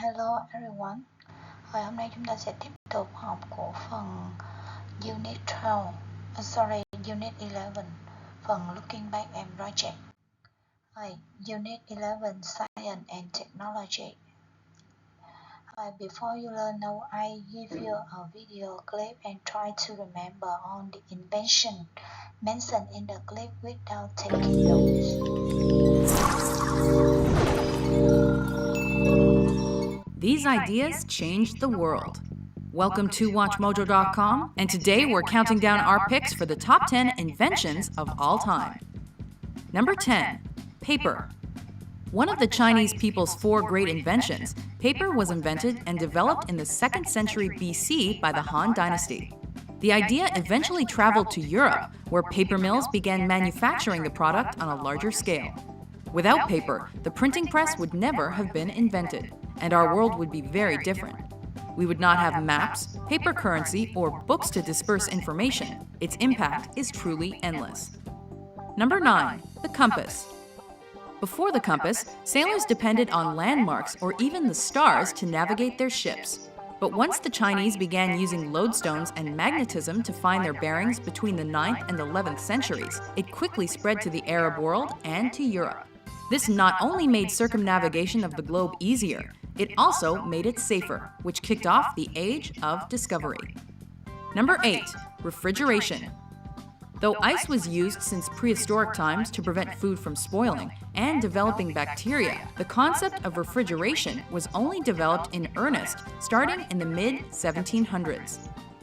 Hello everyone. Hôm nay chúng ta sẽ tiếp tục học của phần Unit 12, Unit 11, phần Looking Back and Project. Unit 11, Science and Technology. Before you learn, now I give you a video clip and try to remember all the invention mentioned in the clip without taking notes. These ideas changed the world. Welcome to WatchMojo.com, and today we're counting down our picks for the top 10 inventions of all time. Number 10. Paper. One of the Chinese people's 4 great inventions, paper was invented and developed in the 2nd century BC by the Han Dynasty. The idea eventually traveled to Europe, where paper mills began manufacturing the product on a larger scale. Without paper, the printing press would never have been invented, and our world would be very different. We would not have maps, paper currency, or books to disperse information. Its impact is truly endless. Number 9. The compass. Before the compass, sailors depended on landmarks or even the stars to navigate their ships. But once the Chinese began using lodestones and magnetism to find their bearings between the 9th and 11th centuries, it quickly spread to the Arab world and to Europe. This not only made circumnavigation of the globe easier, it also made it safer, which kicked off the age of discovery. Number 8. Refrigeration. Though ice was used since prehistoric times to prevent food from spoiling and developing bacteria, the concept of refrigeration was only developed in earnest starting in the mid-1700s.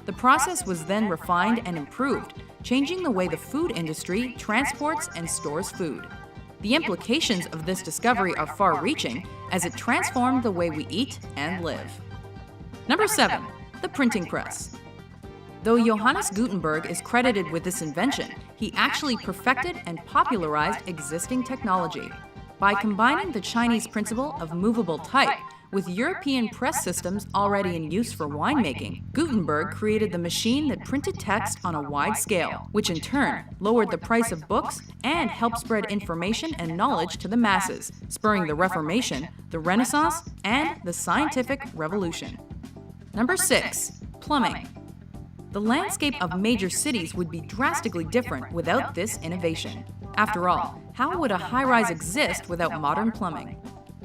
The process was then refined and improved, changing the way the food industry transports and stores food. The implications of this discovery are far-reaching, as it transformed the way we eat and live. Number 7. The printing press. Though Johannes Gutenberg is credited with this invention, he actually perfected and popularized existing technology. By combining the Chinese principle of movable type with European press systems already in use for winemaking, Gutenberg created the machine that printed text on a wide scale, which in turn lowered the price of books and helped spread information and knowledge to the masses, spurring the Reformation, the Renaissance, and the scientific revolution. Number 6. Plumbing. The landscape of major cities would be drastically different without this innovation. After all, how would a high-rise exist without modern plumbing?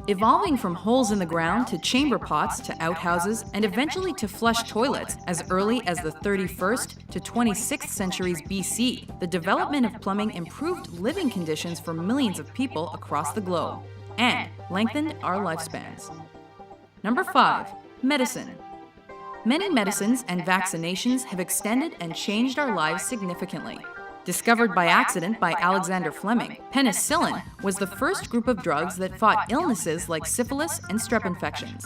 Evolving from holes in the ground to chamber pots to outhouses and eventually to flush toilets as early as the 31st to 26th centuries BC, the development of plumbing improved living conditions for millions of people across the globe and lengthened our lifespans. Number 5. Medicine. Many medicines and vaccinations have extended and changed our lives significantly. Discovered by accident by Alexander Fleming, penicillin was the first group of drugs that fought illnesses like syphilis and strep infections.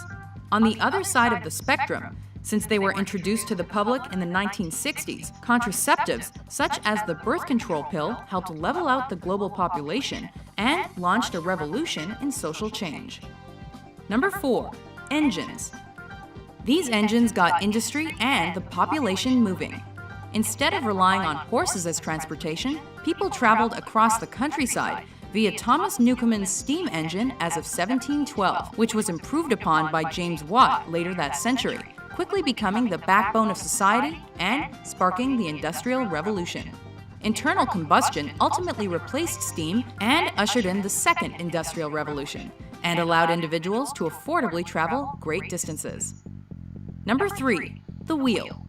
On the other side of the spectrum, since they were introduced to the public in the 1960s, contraceptives such as the birth control pill helped level out the global population and launched a revolution in social change. Number 4. Engines. These engines got industry and the population moving. Instead of relying on horses as transportation, people traveled across the countryside via Thomas Newcomen's steam engine as of 1712, which was improved upon by James Watt later that century, quickly becoming the backbone of society and sparking the Industrial Revolution. Internal combustion ultimately replaced steam and ushered in the Second Industrial Revolution, and allowed individuals to affordably travel great distances. Number 3. The wheel.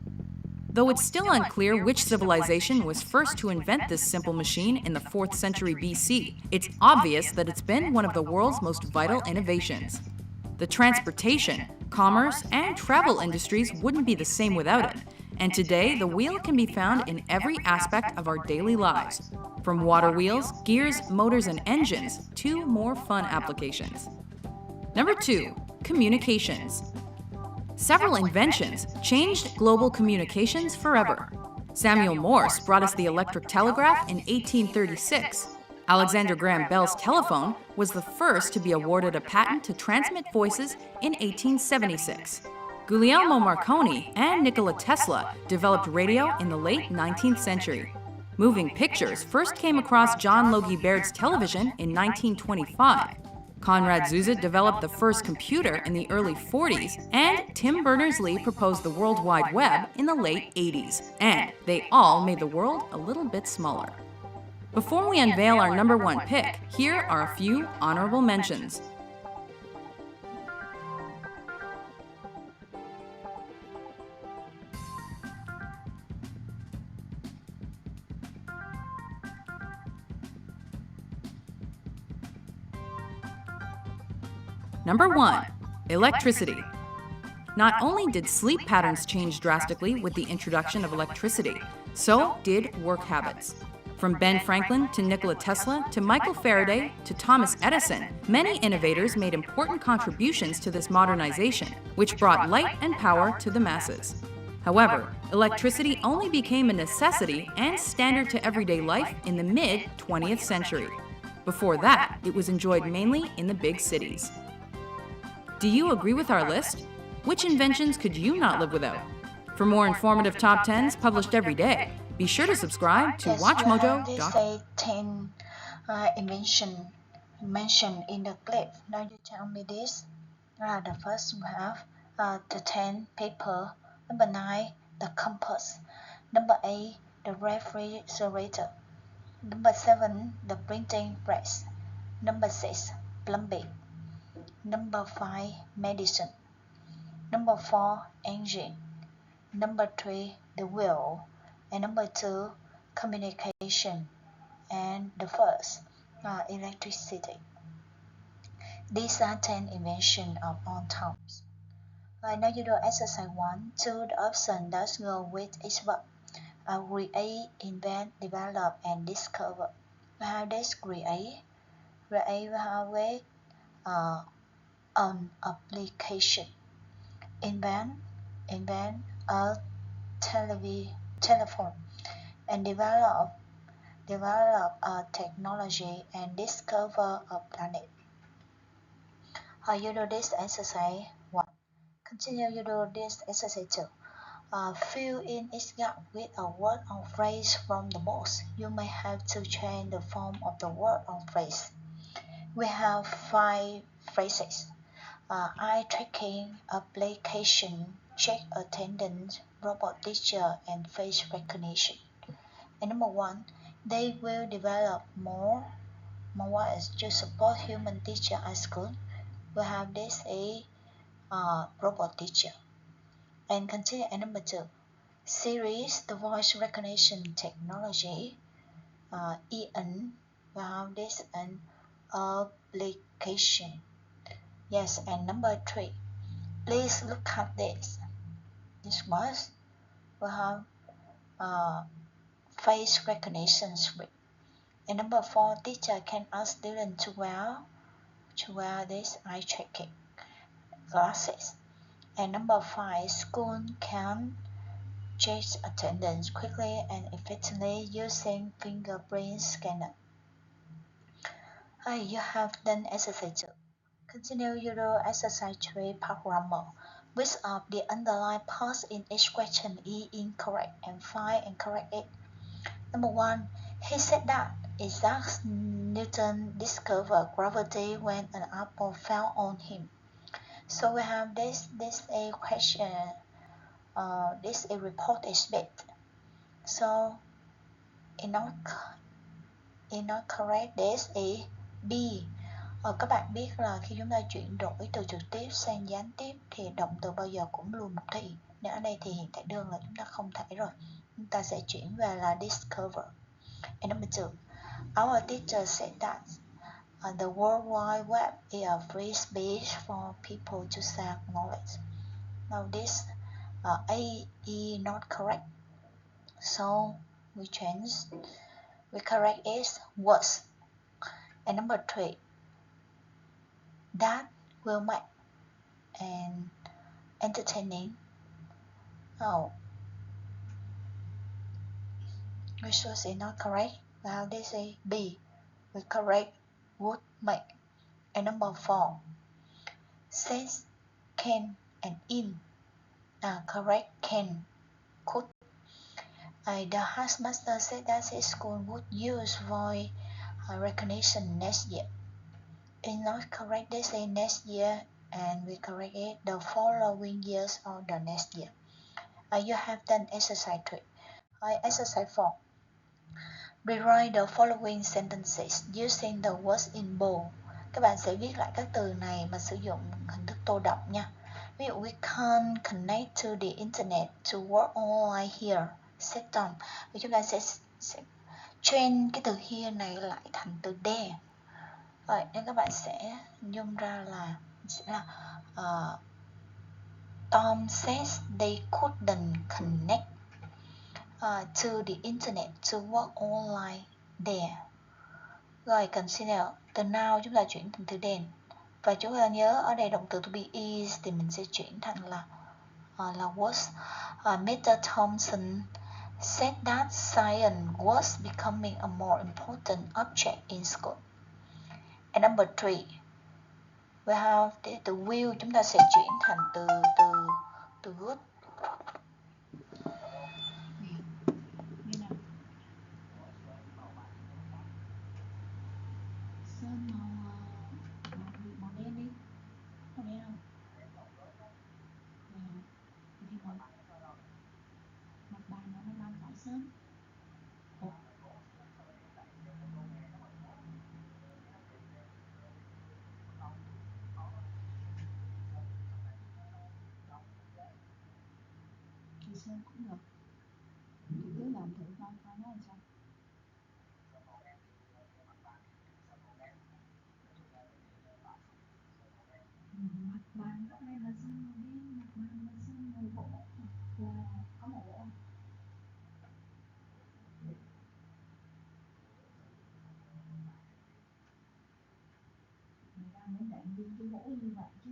Though it's still unclear which civilization was first to invent this simple machine in the 4th century BC, it's obvious that it's been one of the world's most vital innovations. The transportation, commerce, and travel industries wouldn't be the same without it, and today the wheel can be found in every aspect of our daily lives, from water wheels, gears, motors, and engines to more fun applications. Number 2. Communications. Several inventions changed global communications forever. Samuel Morse brought us the electric telegraph in 1836. Alexander Graham Bell's telephone was the first to be awarded a patent to transmit voices in 1876. Guglielmo Marconi and Nikola Tesla developed radio in the late 19th century. Moving pictures first came across John Logie Baird's television in 1925. Konrad Zuse developed the first computer in the early 40s, and Tim Berners-Lee proposed the World Wide Web in the late 80s, and they all made the world a little bit smaller. Before we unveil our number one pick, here are a few honorable mentions. Number 1. Electricity. Not only did sleep patterns change drastically with the introduction of electricity, so did work habits. From Ben Franklin to Nikola Tesla to Michael Faraday to Thomas Edison, many innovators made important contributions to this modernization, which brought light and power to the masses. However, electricity only became a necessity and standard to everyday life in the mid-20th century. Before that, it was enjoyed mainly in the big cities. Do you agree with our list? Which inventions could you not live without? For more informative top 10s published every day, be sure to subscribe to WatchMojo.com. This 10 invention mentioned in the clip. Now you tell me this. The first we have the 10 paper. Number 9, the compass. Number 8, the refrigerator. Number 7, the printing press. Number 6, plumbing. Number 5, medicine. Number 4, engine. Number 3, the wheel. And number 2, communication. And the first, electricity. These are 10 inventions of all times. Now you do exercise 1. Choose the option that go with each verb. Create, invent, develop, and discover. We have this create. Create we have with an application. Invent a telephone. And develop a technology, and discover a planet. You do this exercise 1. Continue you do this exercise 2. Fill in each gap with a word or phrase from the box. You may have to change the form of the word or phrase. We have 5 phrases. Eye tracking, application, check attendance, robot teacher, and face recognition. And number 1, they will develop more ways to support human teacher at school. We have this robot teacher. And continue at number 2. Series, the voice recognition technology. EN, we have this an application. Yes, and number 3. Please look at this. This was we have face recognition script. And number 4, teacher can ask students to wear this eye tracking glasses. And number 5, school can check attendance quickly and effectively using fingerprint scanner. You have done exercise 2. Continue you do exercise 3, part grammar. Which of the underlined parts in each question is incorrect, and find and correct it. Number 1, he said that Isaac Newton discovered gravity when an apple fell on him. So we have this a question, this a report is bit. So in not correct, this is B. Các bạn biết là khi chúng ta chuyển đổi từ trực tiếp sang gián tiếp thì động từ bao giờ cũng luôn một thị. Nên ở đây thì hiện tại đơn là chúng ta không thể rồi. Chúng ta sẽ chuyển về là discover. And number 2, our teacher said that the World Wide Web is a free space for people to share knowledge. Now this A is not correct. So we correct is was. And number 3, that will make and entertaining. Oh, which was not correct. Now this is B. We correct would make. And number 4, says can and in. Correct can, could. The housemaster said that his school would use voice recognition next year. is not correct. They say next year, and we correct it the following years or the next year. You have done exercise 3. Exercise 4. Rewrite the following sentences using the words in bold. Các bạn sẽ viết lại các từ này mà sử dụng hình thức tô đậm nha. Ví dụ, we can't connect to the internet to work online here. Set on. Và chúng ta sẽ change cái từ here này lại thành từ there. Rồi, nên các bạn sẽ dùng ra là Tom says they couldn't connect to the internet to work online there. Rồi, consider. Từ now chúng ta chuyển thành từ then. Và chúng ta nhớ ở đây động từ to be is thì mình sẽ chuyển thành là was. Mr. Thompson said that science was becoming a more important object in school. And number 3, we have từ will chúng ta sẽ chuyển thành từ good. Sơn màu đen đi, màu đen không? Thì mặt bàn nó làm phải sơn. Thì sơn cũng được. Thì cứ làm thử coi nó làm sao. Mặt bàn ở đây là sơn màu đen, mặt bàn là sơn màu gỗ, là có màu gỗ. Người ta muốn đệm viên cái gỗ như vậy chứ.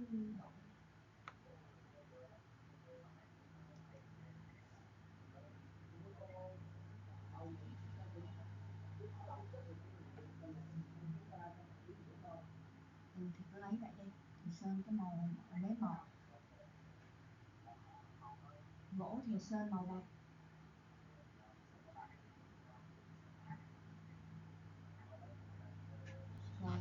Thì cứ lấy vậy đi. Thì sơn cái màu mấy màu. Gỗ thì sơn màu bạc. Rồi.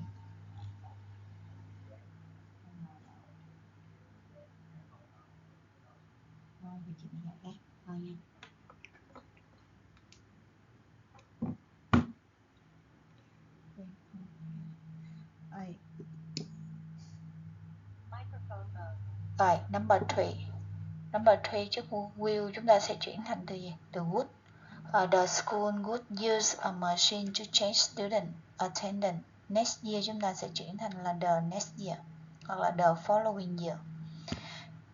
Rồi thì chị nhẹ ra. Rồi nha. Rồi, number 3. Number 3 trước will chúng ta sẽ chuyển thành từ gì? Từ would. The school would use a machine to change student attendance. Next year chúng ta sẽ chuyển thành là the next year hoặc là the following year.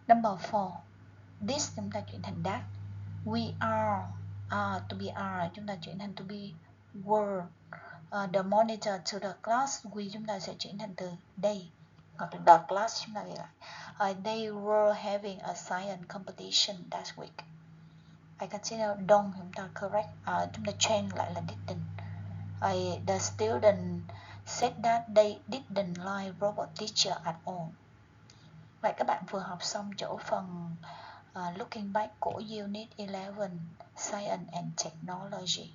Number 4. This chúng ta chuyển thành that. We are to be are chúng ta chuyển thành to be were. The monitor to the class, we chúng ta sẽ chuyển thành từ they hoặc là the class chúng ta ghi lại. They were having a science competition that week. I consider don't chúng ta correct, chúng ta change lại là didn't. The student said that they didn't like robot teacher at all. Vậy các bạn vừa học xong chỗ phần looking back của Unit 11 Science and Technology.